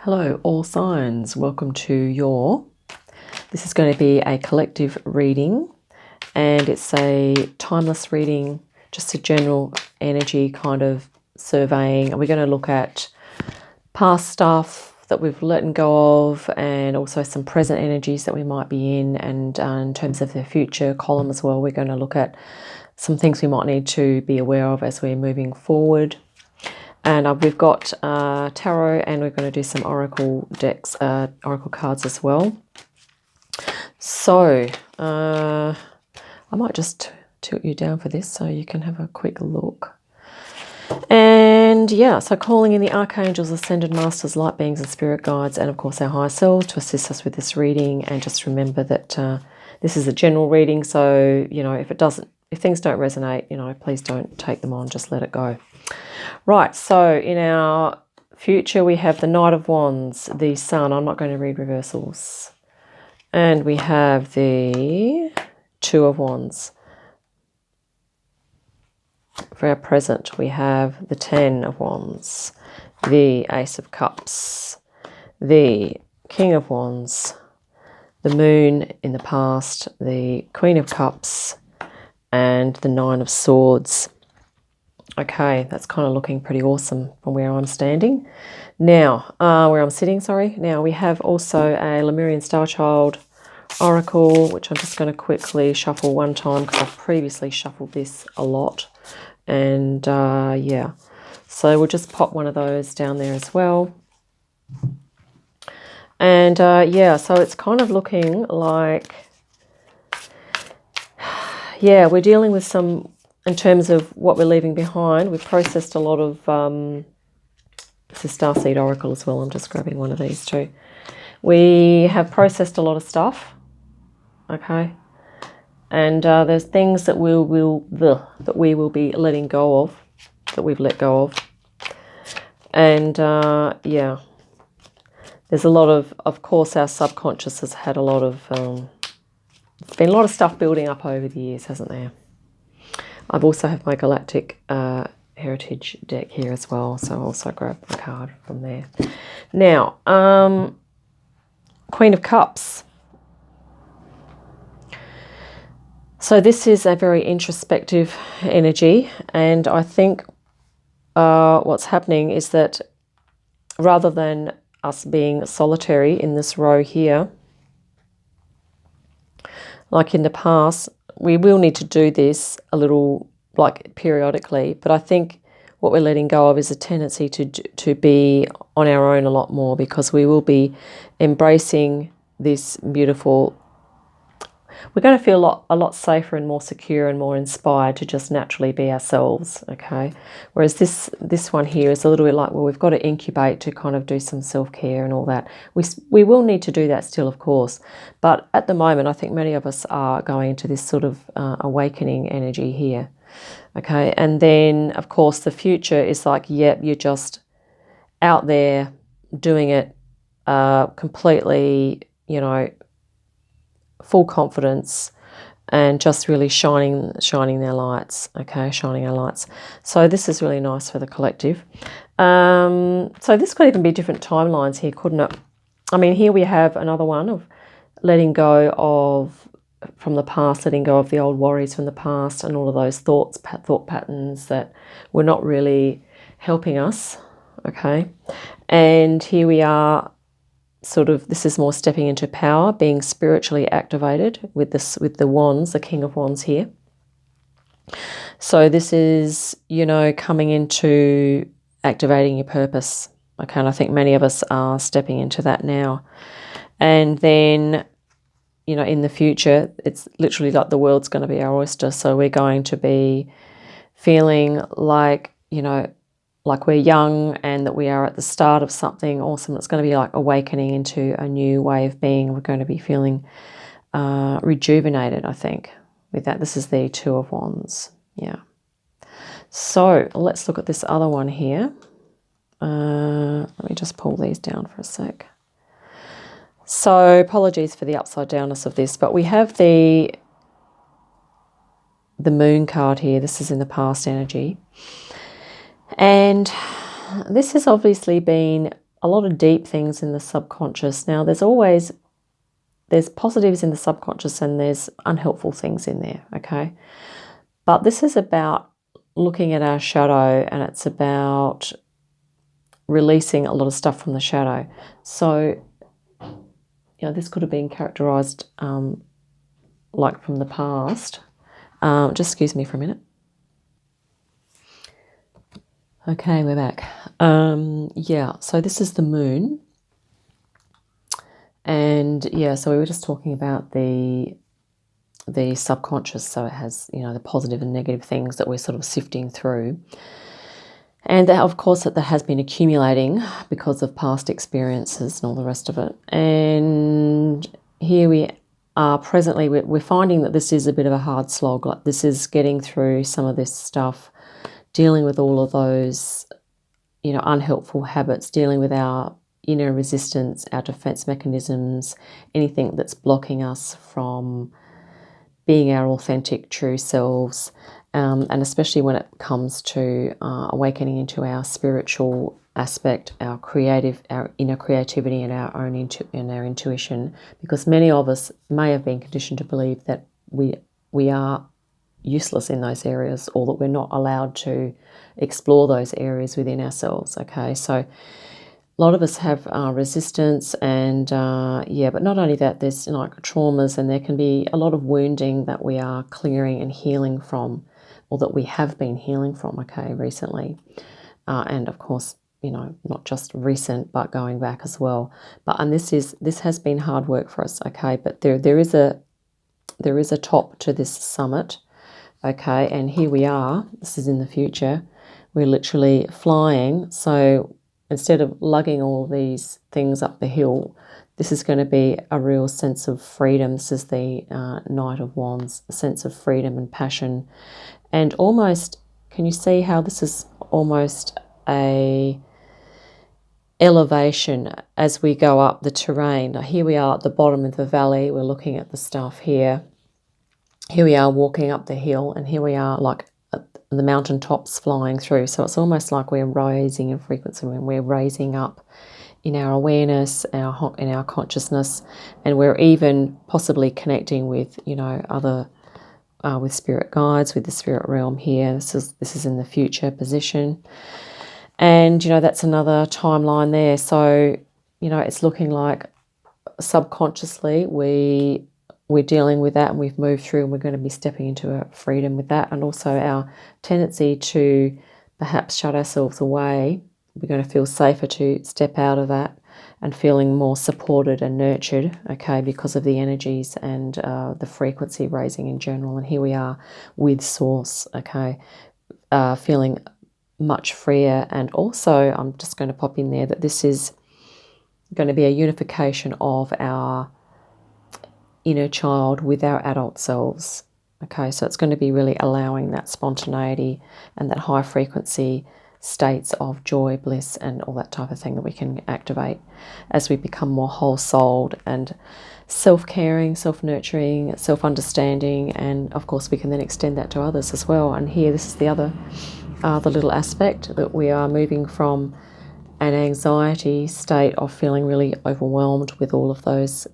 Hello, all signs. Welcome to this is going to be a collective reading, and it's a timeless reading, just a general energy kind of surveying. And we're going to look at past stuff that we've let go of, and also some present energies that we might be in, and in terms of the future column as well, we're going to look at some things we might need to be aware of as we're moving forward. And we've got tarot, and we're going to do some oracle decks, oracle cards as well. So I might just tilt you down for this so you can have a quick look. And yeah, so calling in the archangels, ascended masters, light beings and spirit guides, and of course our higher selves to assist us with this reading. And just remember that this is a general reading, so if things don't resonate, please don't take them on, just let it go. Right, so in our future we have the Knight of Wands, the Sun. I'm not going to read reversals. And we have the Two of Wands. For our present, we have the Ten of Wands, the Ace of Cups, the King of Wands, the Moon in the past, the Queen of Cups, and the Nine of Swords. Okay, that's kind of looking pretty awesome from where I'm standing. Now, where I'm sitting, sorry. Now, we have also a Lemurian Star Child Oracle, which I'm just going to quickly shuffle one time because I've previously shuffled this a lot. And yeah, so we'll just pop one of those down there as well. And yeah, so it's kind of looking like, yeah, we're dealing with some, in terms of what we're leaving behind, we've processed a lot of, this is Starseed Oracle as well, I'm just grabbing one of these too. We have processed a lot of stuff, okay? And there's things that we will be letting go of, that we've let go of. And yeah, there's a lot of course, our subconscious has had a lot of, there's been a lot of stuff building up over the years, hasn't there? I've also have my Galactic Heritage deck here as well, so I'll also grab a card from there. Now, Queen of Cups. So this is a very introspective energy, and I think what's happening is that rather than us being solitary in this row here, like in the past, we will need to do this a little, like periodically, but I think what we're letting go of is a tendency to be on our own a lot more, because we will be embracing this beautiful, we're going to feel a lot safer and more secure and more inspired to just naturally be ourselves, okay? Whereas this one here is a little bit like, well, we've got to incubate to kind of do some self-care and all that. We will need to do that still, of course, but at the moment I think many of us are going into this sort of awakening energy here, okay? And then of course the future is like, yep, you're just out there doing it completely, full confidence, and just really shining their lights, okay, shining our lights. So this is really nice for the collective. So this could even be different timelines here, couldn't it? I mean, here we have another one of letting go of from the past, letting go of the old worries from the past and all of those thought patterns that were not really helping us, okay? And here we are, sort of, this is more stepping into power, being spiritually activated with the wands, the King of Wands here. So this is, coming into activating your purpose. Okay, and I think many of us are stepping into that now. And then, in the future, it's literally like the world's going to be our oyster. So we're going to be feeling like, like we're young and that we are at the start of something awesome. It's going to be like awakening into a new way of being. We're going to be feeling rejuvenated, I think, with that. This is the Two of Wands. Yeah. So let's look at this other one here. Let me just pull these down for a sec. So apologies for the upside downness of this, but we have the Moon card here. This is in the past energy. And this has obviously been a lot of deep things in the subconscious. Now, there's positives in the subconscious and there's unhelpful things in there, okay? But this is about looking at our shadow, and it's about releasing a lot of stuff from the shadow. So, this could have been characterized like from the past. Just excuse me for a minute. Okay, we're back. So this is the moon. And so we were just talking about the subconscious. So it has, the positive and negative things that we're sort of sifting through. And that, of course, that has been accumulating because of past experiences and all the rest of it. And here we are presently, we're finding that this is a bit of a hard slog. Like, this is getting through some of this stuff, dealing with all of those, unhelpful habits, dealing with our inner resistance, our defense mechanisms, anything that's blocking us from being our authentic, true selves, and especially when it comes to awakening into our spiritual aspect, our inner creativity, and our own our intuition. Because many of us may have been conditioned to believe that we are useless in those areas, or that we're not allowed to explore those areas within ourselves. Okay, so a lot of us have resistance, and but not only that, there's like traumas, and there can be a lot of wounding that we are clearing and healing from, or that we have been healing from, okay, recently. And of course, not just recent, but going back as well. And this has been hard work for us, okay, but there is a top to this summit. Okay, and here we are. This is in the future. We're literally flying. So instead of lugging all these things up the hill, this is going to be a real sense of freedom. This is the Knight of Wands, a sense of freedom and passion. And almost, can you see how this is almost a elevation as we go up the terrain? Now, here we are at the bottom of the valley. We're looking at the stuff here. Here we are walking up the hill, and here we are like at the mountaintops flying through. So it's almost like we're rising in frequency, when we're raising up in our awareness, in our consciousness, and we're even possibly connecting with, other with spirit guides, with the spirit realm here. This is in the future position, and that's another timeline there. So it's looking like subconsciously we're dealing with that, and we've moved through, and we're going to be stepping into a freedom with that. And also our tendency to perhaps shut ourselves away, we're going to feel safer to step out of that and feeling more supported and nurtured, okay, because of the energies and the frequency raising in general. And here we are with Source, okay, feeling much freer. And also, I'm just going to pop in there that this is going to be a unification of our inner child with our adult selves. Okay, so it's going to be really allowing that spontaneity and that high frequency states of joy, bliss, and all that type of thing that we can activate as we become more whole-souled and self-caring, self-nurturing, self-understanding. And of course we can then extend that to others as well. And here, this is the other the little aspect, that we are moving from an anxiety state of feeling really overwhelmed with all of those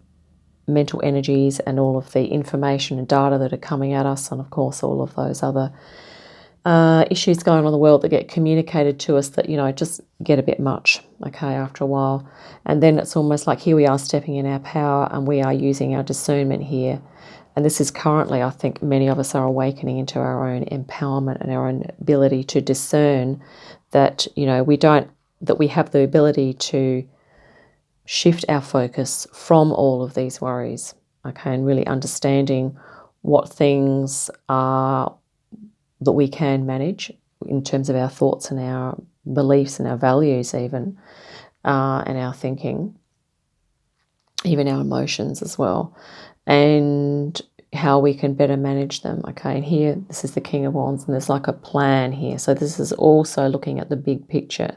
mental energies and all of the information and data that are coming at us, and of course all of those other issues going on in the world that get communicated to us that just get a bit much, okay, after a while. And then it's almost like here we are stepping in our power, and we are using our discernment here. And this is currently, I think many of us are awakening into our own empowerment and our own ability to discern that we have the ability to shift our focus from all of these worries, okay, and really understanding what things are that we can manage in terms of our thoughts and our beliefs and our values even, and our thinking, even our emotions as well, and how we can better manage them, okay. And here, this is the King of Wands, and there's like a plan here. So this is also looking at the big picture.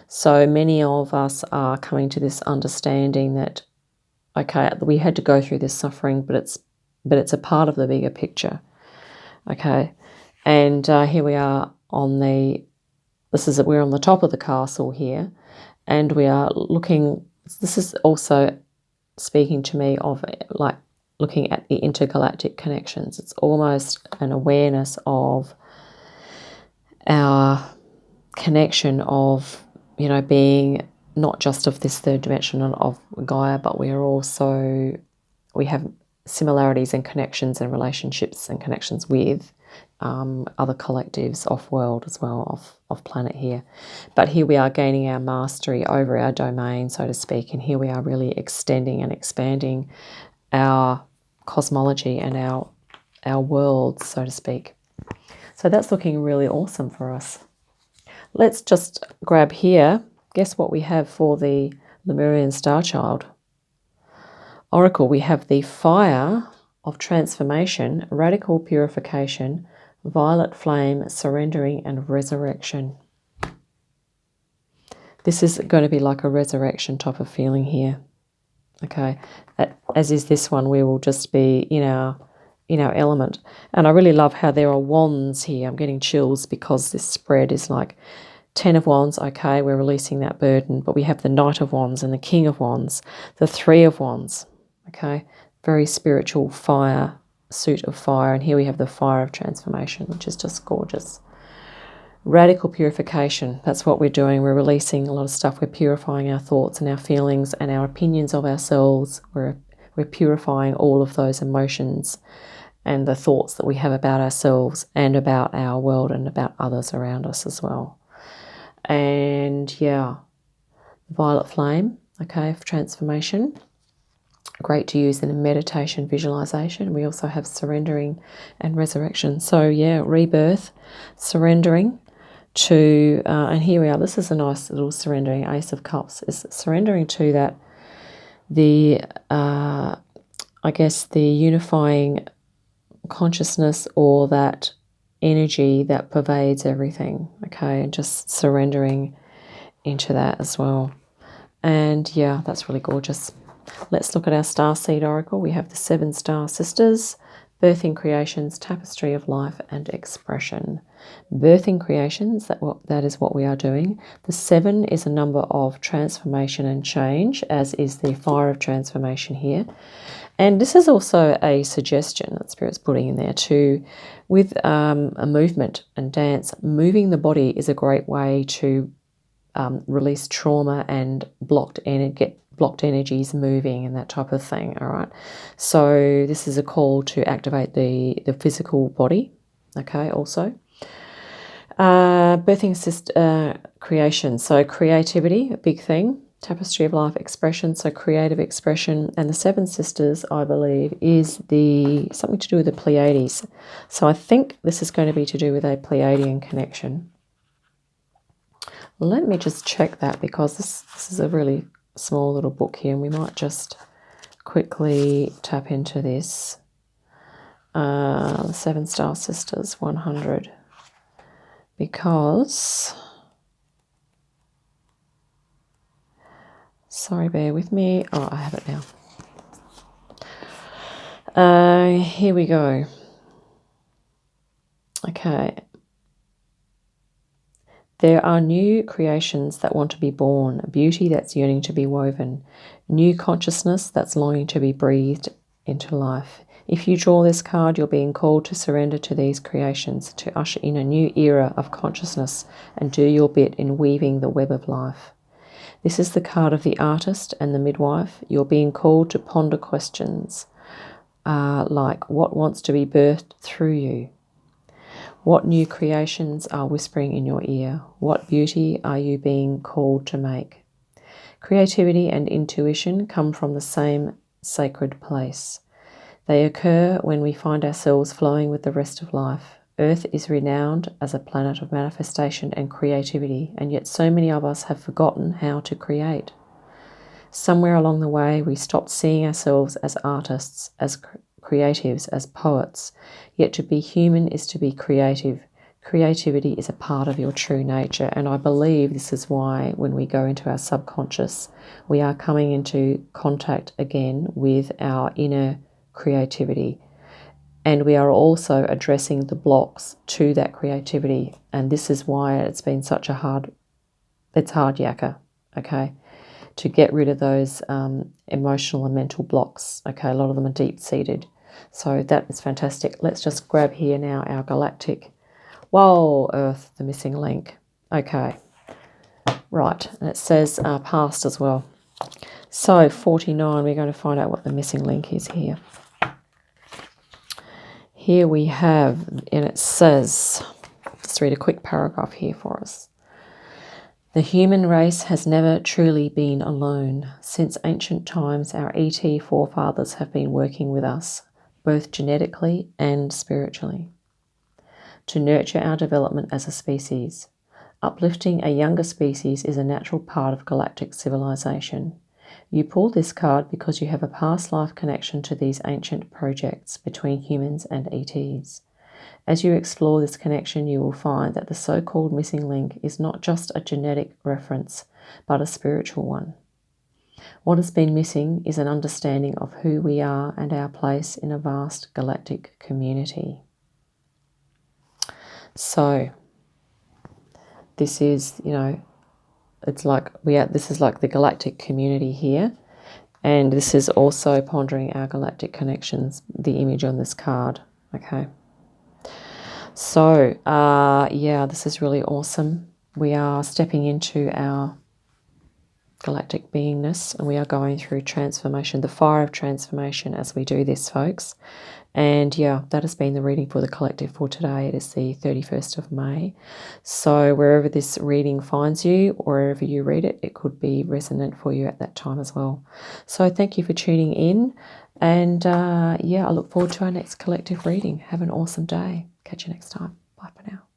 So many of us are coming to this understanding that, okay, we had to go through this suffering, but it's a part of the bigger picture, okay. And here we are we're on the top of the castle here, and we are looking, this is also speaking to me of like looking at the intergalactic connections. It's almost an awareness of our connection of, you know, being not just of this third dimension of Gaia, but we have similarities and connections and relationships and connections with other collectives off-world as well, off planet here. But here we are gaining our mastery over our domain, so to speak, and here we are really extending and expanding our cosmology and our world, so to speak. So that's looking really awesome for us. Let's just grab here. Guess what we have for the Lemurian Star Child Oracle? We have the fire of transformation, radical purification, violet flame, surrendering, and resurrection. This is going to be like a resurrection type of feeling here. Okay, as is this one, we will just be in our element. And I really love how there are wands here. I'm getting chills because this spread is like 10 of Wands. Okay, we're releasing that burden, but we have the Knight of Wands and the King of Wands, the Three of Wands. Okay, very spiritual fire, suit of fire, and here we have the fire of transformation, which is just gorgeous. Radical purification, that's what we're doing. We're releasing a lot of stuff. We're purifying our thoughts and our feelings and our opinions of ourselves. We're purifying all of those emotions and the thoughts that we have about ourselves and about our world and about others around us as well. And yeah, violet flame, okay, for transformation. Great to use in a meditation visualization. We also have surrendering and resurrection. So yeah, rebirth, surrendering to, and here we are. This is a nice little surrendering. Ace of Cups is surrendering to that, I guess the unifying consciousness or that energy that pervades everything. Okay, and just surrendering into that as well. And yeah, that's really gorgeous. Let's look at our Starseed Oracle. We have the 7 Star Sisters, Birthing Creations, Tapestry of Life and Expression. Birthing Creations, that is what we are doing. The 7 is a number of transformation and change, as is the fire of transformation here. And this is also a suggestion that Spirit's putting in there too, with a movement and dance. Moving the body is a great way to release trauma and get blocked energies moving and that type of thing. All right, so this is a call to activate the physical body. Okay, also birthing creation, so creativity, a big thing. Tapestry of Life, expression, so creative expression. And the 7 Sisters, I believe, is something to do with the Pleiades. So I think this is going to be to do with a Pleiadian connection. Let me just check that, because this is a really small little book here, and we might just quickly tap into this. The 7 Star Sisters 100, because, sorry, bear with me. Oh, I have it now. Here we go. Okay. There are new creations that want to be born, beauty that's yearning to be woven, new consciousness that's longing to be breathed into life. If you draw this card, you're being called to surrender to these creations, to usher in a new era of consciousness and do your bit in weaving the web of life. This is the card of the artist and the midwife. You're being called to ponder questions like, what wants to be birthed through you? What new creations are whispering in your ear? What beauty are you being called to make? Creativity and intuition come from the same sacred place. They occur when we find ourselves flowing with the rest of life. Earth is renowned as a planet of manifestation and creativity, and yet so many of us have forgotten how to create. Somewhere along the way, we stopped seeing ourselves as artists, as creatives, as poets. Yet to be human is to be creative. Creativity is a part of your true nature, and I believe this is why when we go into our subconscious, we are coming into contact again with our inner creativity, and we are also addressing the blocks to that creativity. And this is why it's been such a hard yakka. okay, to get rid of those emotional and mental blocks. Okay, a lot of them are deep-seated. So that is fantastic. Let's just grab here now our galactic. Whoa, Earth, the missing link. Okay, right, and it says past as well. So 49, we're going to find out what the missing link is here. Here we have, and it says, let's read a quick paragraph here for us. The human race has never truly been alone. Since ancient times, our ET forefathers have been working with us, both genetically and spiritually, to nurture our development as a species. Uplifting a younger species is a natural part of galactic civilization. You pull this card because you have a past life connection to these ancient projects between humans and ETs. As you explore this connection, you will find that the so-called missing link is not just a genetic reference, but a spiritual one. What has been missing is an understanding of who we are and our place in a vast galactic community. So, this is, you know, it's like this is like the galactic community here. And this is also pondering our galactic connections, the image on this card, okay? So, yeah, this is really awesome. We are stepping into our galactic beingness, and we are going through transformation, the fire of transformation as we do this, folks. And yeah, that has been the reading for the collective for today. It is the 31st of May. So wherever this reading finds you, or wherever you read it, it could be resonant for you at that time as well. So thank you for tuning in. And yeah, I look forward to our next collective reading. Have an awesome day. Catch you next time. Bye for now.